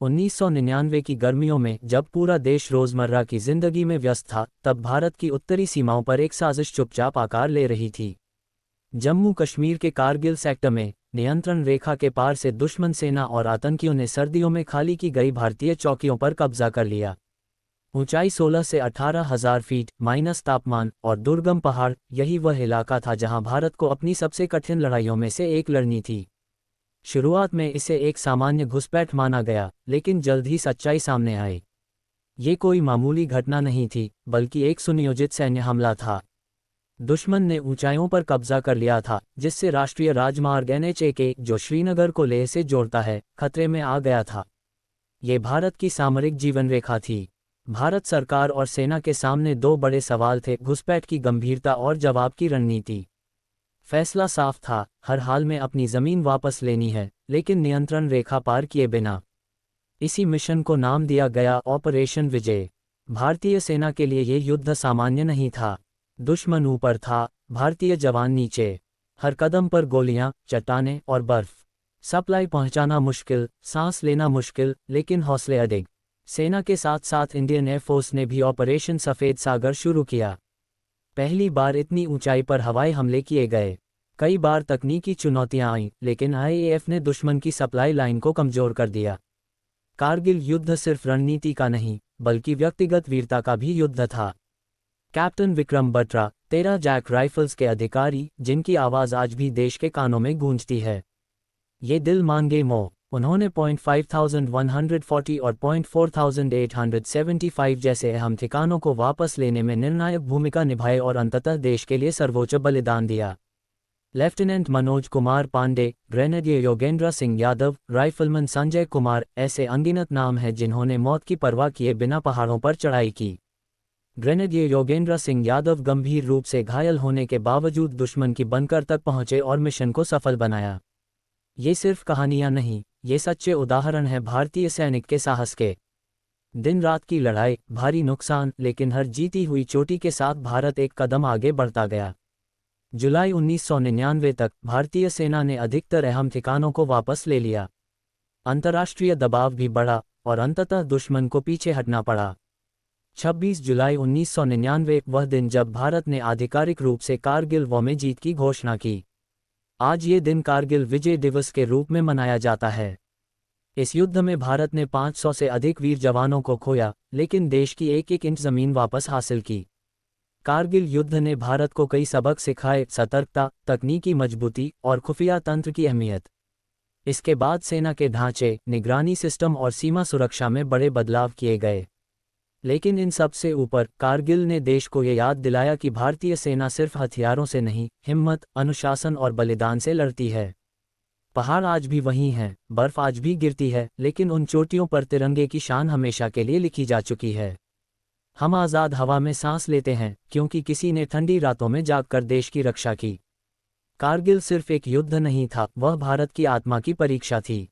1999 की गर्मियों में जब पूरा देश रोजमर्रा की जिंदगी में व्यस्त था, तब भारत की उत्तरी सीमाओं पर एक साजिश चुपचाप आकार ले रही थी। जम्मू कश्मीर के कारगिल सेक्टर में नियंत्रण रेखा के पार से दुश्मन सेना और आतंकियों ने सर्दियों में खाली की गई भारतीय चौकियों पर कब्जा कर लिया। ऊंचाई 16 से 18,000 फीट माइनस तापमान और दुर्गम पहाड़, यही वह इलाका था जहां भारत को अपनी सबसे कठिन लड़ाइयों में से एक लड़नी थी। शुरुआत में इसे एक सामान्य घुसपैठ माना गया, लेकिन जल्द ही सच्चाई सामने आई। ये कोई मामूली घटना नहीं थी, बल्कि एक सुनियोजित सैन्य हमला था। दुश्मन ने ऊंचाइयों पर कब्जा कर लिया था, जिससे राष्ट्रीय राजमार्ग NH-1 जो श्रीनगर को लेह से जोड़ता है, खतरे में आ गया था। ये भारत की सामरिक जीवन रेखा थी। भारत सरकार और सेना के सामने दो बड़े सवाल थे: घुसपैठ की गंभीरता और जवाब की रणनीति। फैसला साफ था, हर हाल में अपनी जमीन वापस लेनी है, लेकिन नियंत्रण रेखा पार किए बिना। इसी मिशन को नाम दिया गया ऑपरेशन विजय। भारतीय सेना के लिए ये युद्ध सामान्य नहीं था। दुश्मन ऊपर था, भारतीय जवान नीचे। हर कदम पर गोलियां, चट्टानें और बर्फ। सप्लाई पहुंचाना मुश्किल, सांस लेना मुश्किल, लेकिन हौसले अधिक। सेना के साथ साथ इंडियन एयरफोर्स ने भी ऑपरेशन सफ़ेद सागर शुरू किया। पहली बार इतनी ऊंचाई पर हवाई हमले किए गए। कई बार तकनीकी चुनौतियां आईं, लेकिन IAF ने दुश्मन की सप्लाई लाइन को कमजोर कर दिया। कारगिल युद्ध सिर्फ रणनीति का नहीं, बल्कि व्यक्तिगत वीरता का भी युद्ध था। Captain Vikram Batra, 13 JAK rifles के अधिकारी, जिनकी आवाज़ आज भी देश के कानों में गूंजती है। ये दिल मांगे मोह। उन्होंने .5140 और .4875 जैसे अहम ठिकानों को वापस लेने में निर्णायक भूमिका निभाई और अंततः देश के लिए सर्वोच्च बलिदान दिया। Lieutenant Manoj Kumar Pandey, grenadier Yogendra Singh Yadav, rifleman Sanjay Kumar, ऐसे अनगिनत नाम हैं जिन्होंने मौत की परवाह किए बिना पहाड़ों पर चढ़ाई की। ग्रेनेडियर योगेंद्र सिंह यादव गंभीर रूप से घायल होने के बावजूद दुश्मन की बंकर तक पहुंचे और मिशन को सफल बनाया। ये सिर्फ कहानियां नहीं, ये सच्चे उदाहरण हैं भारतीय सैनिक के साहस के। दिन रात की लड़ाई, भारी नुकसान, लेकिन हर जीती हुई चोटी के साथ भारत एक कदम आगे बढ़ता गया। जुलाई 1999 तक भारतीय सेना ने अधिकतर अहम ठिकानों को वापस ले लिया। अंतर्राष्ट्रीय दबाव भी बढ़ा और अंततः दुश्मन को पीछे हटना पड़ा। 26 जुलाई 1999 वह दिन जब भारत ने आधिकारिक रूप से कारगिल वॉर में जीत की घोषणा की। आज ये दिन कारगिल विजय दिवस के रूप में मनाया जाता है। इस युद्ध में भारत ने 500 से अधिक वीर जवानों को खोया, लेकिन देश की एक एक इंच जमीन वापस हासिल की। कारगिल युद्ध ने भारत को कई सबक सिखाए: सतर्कता, तकनीकी मजबूती और खुफिया तंत्र की अहमियत। इसके बाद सेना के ढांचे, निगरानी सिस्टम और सीमा सुरक्षा में बड़े बदलाव किए गए। लेकिन इन सब से ऊपर कारगिल ने देश को ये याद दिलाया कि भारतीय सेना सिर्फ हथियारों से नहीं, हिम्मत, अनुशासन और बलिदान से लड़ती है। पहाड़ आज भी वही हैं, बर्फ आज भी गिरती है, लेकिन उन चोटियों पर तिरंगे की शान हमेशा के लिए लिखी जा चुकी है। हम आज़ाद हवा में सांस लेते हैं, क्योंकि किसी ने ठंडी रातों में जागकर देश की रक्षा की। कारगिल सिर्फ एक युद्ध नहीं था, वह भारत की आत्मा की परीक्षा थी।